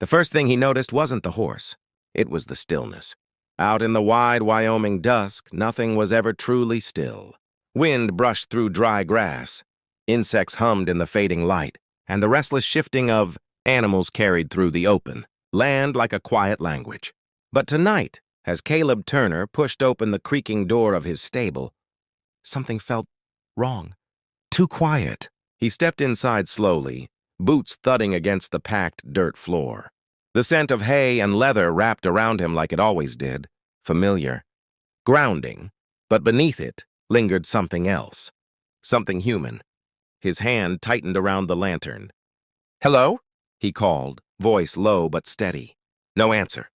The first thing he noticed wasn't the horse. It was the stillness. Out in the wide Wyoming dusk, nothing was ever truly still. Wind brushed through dry grass. Insects hummed in the fading light, and the restless shifting of animals carried through the open land like a quiet language. But tonight, as Caleb Turner pushed open the creaking door of his stable, something felt wrong. Too quiet. He stepped inside slowly, boots thudding against the packed dirt floor. The scent of hay and leather wrapped around him like it always did, familiar, grounding, but beneath it lingered something else, something human. His hand tightened around the lantern. "Hello?" he called, voice low but steady. No answer.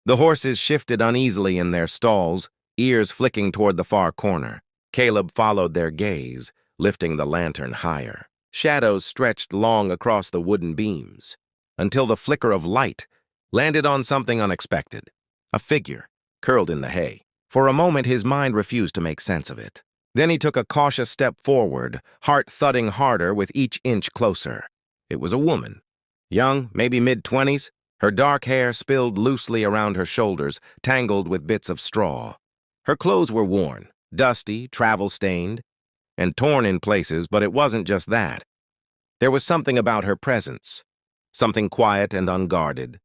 The horses shifted uneasily in their stalls, ears flicking toward the far corner. Caleb followed their gaze, lifting the lantern higher. Shadows stretched long across the wooden beams, until the flicker of light landed on something unexpected. A figure, curled in the hay. For a moment, his mind refused to make sense of it. Then he took a cautious step forward, heart thudding harder with each inch closer. It was a woman. Young, maybe mid-20s, her dark hair spilled loosely around her shoulders, tangled with bits of straw. Her clothes were worn, dusty, travel-stained, and torn in places, but it wasn't just that. There was something about her presence, something quiet and unguarded,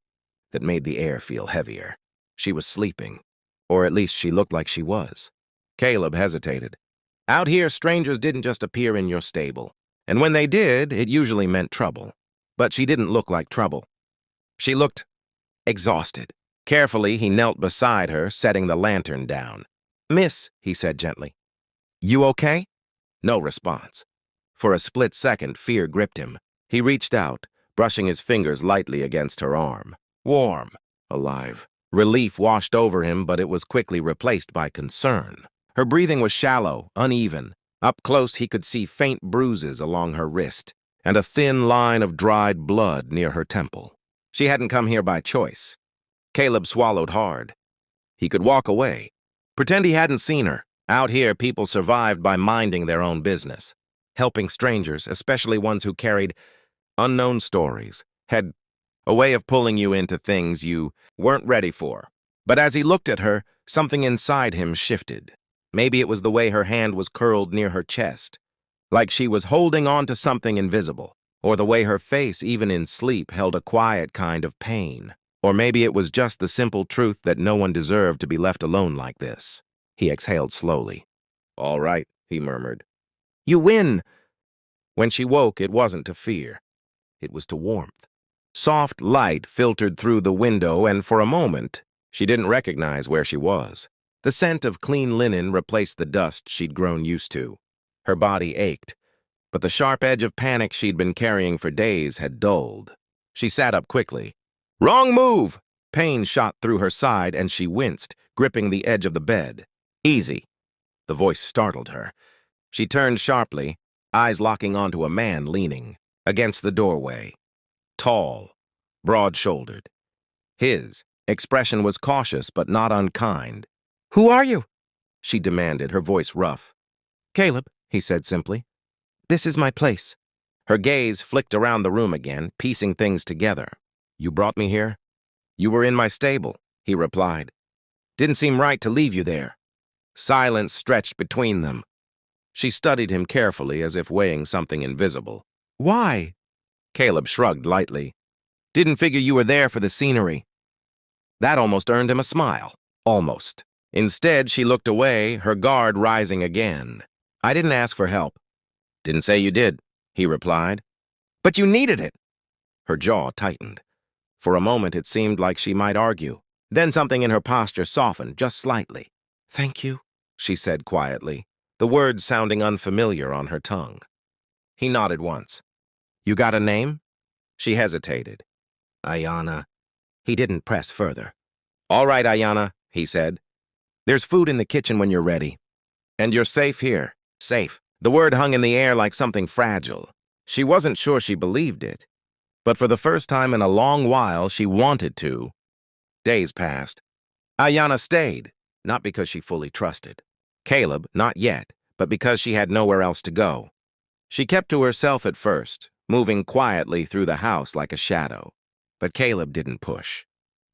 that made the air feel heavier. She was sleeping, or at least she looked like she was. Caleb hesitated. Out here, strangers didn't just appear in your stable, and when they did, it usually meant trouble. But she didn't look like trouble. She looked exhausted. Carefully, he knelt beside her, setting the lantern down. "Miss," he said gently, "you okay?" No response. For a split second, fear gripped him. He reached out, brushing his fingers lightly against her arm. Warm, alive. Relief washed over him, but it was quickly replaced by concern. Her breathing was shallow, uneven. Up close, he could see faint bruises along her wrist and a thin line of dried blood near her temple. She hadn't come here by choice. Caleb swallowed hard. He could walk away, pretend he hadn't seen her. Out here, people survived by minding their own business. Helping strangers, especially ones who carried unknown stories, had a way of pulling you into things you weren't ready for. But as he looked at her, something inside him shifted. Maybe it was the way her hand was curled near her chest, like she was holding on to something invisible, or the way her face, even in sleep, held a quiet kind of pain. Or maybe it was just the simple truth that no one deserved to be left alone like this. He exhaled slowly. "All right," he murmured. "You win!" When she woke, it wasn't to fear. It was to warmth. Soft light filtered through the window, and for a moment, she didn't recognize where she was. The scent of clean linen replaced the dust she'd grown used to. Her body ached, but the sharp edge of panic she'd been carrying for days had dulled. She sat up quickly. "Wrong move!" Pain shot through her side, and she winced, gripping the edge of the bed. "Easy." The voice startled her. She turned sharply, eyes locking onto a man leaning against the doorway. Tall, broad-shouldered. His expression was cautious but not unkind. "Who are you?" she demanded, her voice rough. "Caleb," he said simply. "This is my place." Her gaze flicked around the room again, piecing things together. "You brought me here?" "You were in my stable," he replied. "Didn't seem right to leave you there." Silence stretched between them. She studied him carefully, as if weighing something invisible. "Why?" Caleb shrugged lightly. "Didn't figure you were there for the scenery." That almost earned him a smile. Almost. Instead, she looked away, her guard rising again. "I didn't ask for help." "Didn't say you did," he replied. "But you needed it." Her jaw tightened. For a moment, it seemed like she might argue. Then something in her posture softened, just slightly. "Thank you," she said quietly, the words sounding unfamiliar on her tongue. He nodded once. "You got a name?" She hesitated. "Ayanna." He didn't press further. "All right, Ayanna," he said. "There's food in the kitchen when you're ready. And you're safe here." Safe. The word hung in the air like something fragile. She wasn't sure she believed it. But for the first time in a long while, she wanted to. Days passed. Ayanna stayed, not because she fully trusted Caleb, not yet, but because she had nowhere else to go. She kept to herself at first, moving quietly through the house like a shadow. But Caleb didn't push.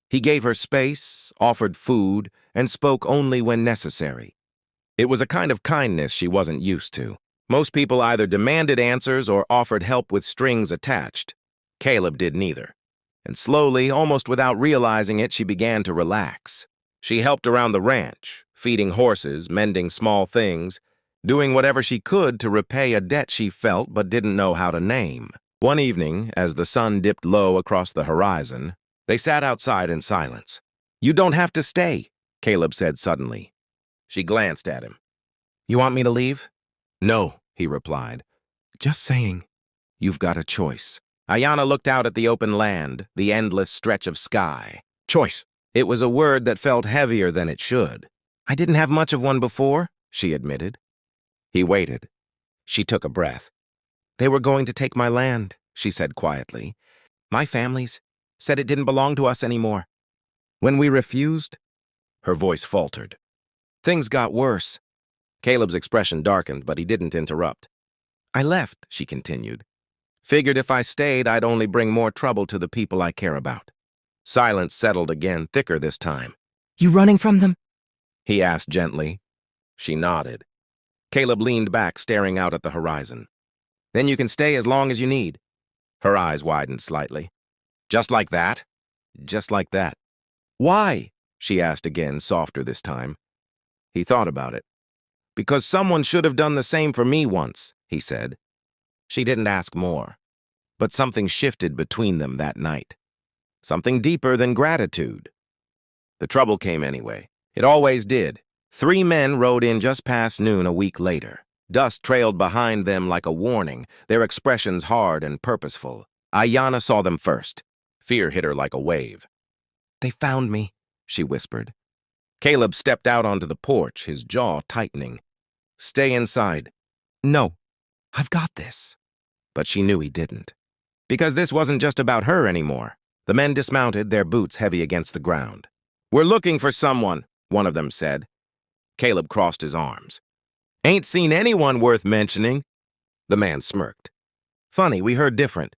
He gave her space, offered food, and spoke only when necessary. It was a kind of kindness she wasn't used to. Most people either demanded answers or offered help with strings attached. Caleb did neither. And slowly, almost without realizing it, she began to relax. She helped around the ranch, feeding horses, mending small things, doing whatever she could to repay a debt she felt but didn't know how to name. One evening, as the sun dipped low across the horizon, they sat outside in silence. "You don't have to stay," Caleb said suddenly. She glanced at him. "You want me to leave?" "No," he replied. "Just saying, you've got a choice." Ayanna looked out at the open land, the endless stretch of sky. Choice. It was a word that felt heavier than it should. "I didn't have much of one before," she admitted. He waited. She took a breath. "They were going to take my land," she said quietly. "My family's said it didn't belong to us anymore. When we refused," her voice faltered. "Things got worse." Caleb's expression darkened, but he didn't interrupt. "I left," she continued. "Figured if I stayed, I'd only bring more trouble to the people I care about." Silence settled again, thicker this time. "You running from them?" he asked gently. She nodded. Caleb leaned back, staring out at the horizon. "Then you can stay as long as you need." Her eyes widened slightly. "Just like that?" "Just like that." "Why?" she asked again, softer this time. He thought about it. "Because someone should have done the same for me once," he said. She didn't ask more. But something shifted between them that night. Something deeper than gratitude. The trouble came anyway. It always did. 3 men rode in just past noon a week later. Dust trailed behind them like a warning, their expressions hard and purposeful. Ayanna saw them first. Fear hit her like a wave. "They found me," she whispered. Caleb stepped out onto the porch, his jaw tightening. "Stay inside." "No, I've got this." But she knew he didn't. Because this wasn't just about her anymore. The men dismounted, their boots heavy against the ground. "We're looking for someone," one of them said. Caleb crossed his arms. "Ain't seen anyone worth mentioning." The man smirked. "Funny, we heard different."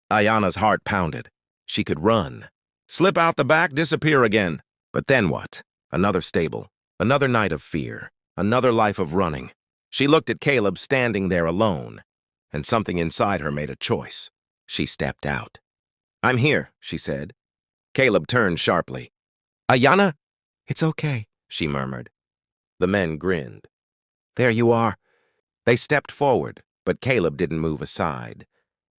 Ayanna's heart pounded. She could run. Slip out the back, disappear again. But then what? Another stable. Another night of fear. Another life of running. She looked at Caleb standing there alone, and something inside her made a choice. She stepped out. "I'm here," she said. Caleb turned sharply. "Ayanna?" "It's okay," she murmured. The men grinned. "There you are." They stepped forward, but Caleb didn't move aside.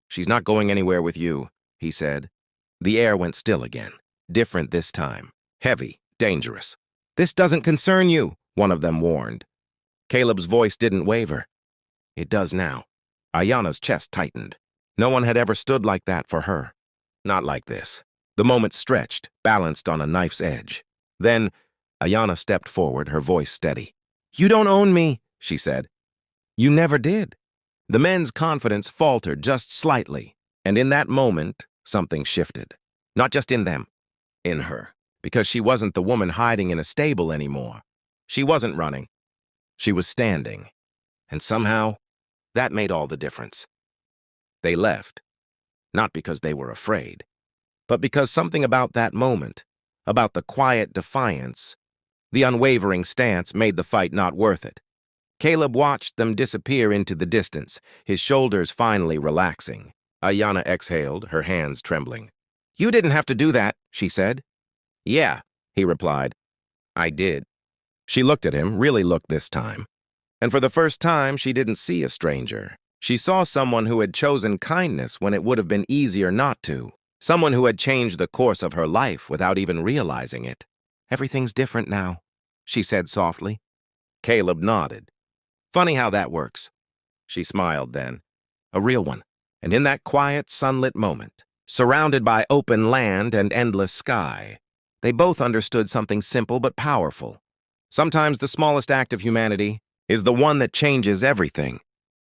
"She's not going anywhere with you," he said. The air went still again. Different this time. Heavy, dangerous. "This doesn't concern you," one of them warned. Caleb's voice didn't waver. It does now. Ayanna's chest tightened. No one had ever stood like that for her. Not like this. The moment stretched, balanced on a knife's edge. Then, Ayanna stepped forward, her voice steady. "You don't own me," she said. "You never did." The men's confidence faltered just slightly, and in that moment, something shifted. Not just in them, in her, because she wasn't the woman hiding in a stable anymore. She wasn't running. She was standing, and somehow, that made all the difference. They left, not because they were afraid, but because something about that moment, about the quiet defiance, the unwavering stance, made the fight not worth it. Caleb watched them disappear into the distance, his shoulders finally relaxing. Ayanna exhaled, her hands trembling. "You didn't have to do that," she said. "Yeah," he replied. "I did." She looked at him, really looked this time. And for the first time, she didn't see a stranger. She saw someone who had chosen kindness when it would have been easier not to. Someone who had changed the course of her life without even realizing it. "Everything's different now," she said softly. Caleb nodded. "Funny how that works." She smiled then. A real one. And in that quiet, sunlit moment, surrounded by open land and endless sky, they both understood something simple but powerful. Sometimes the smallest act of humanity is the one that changes everything.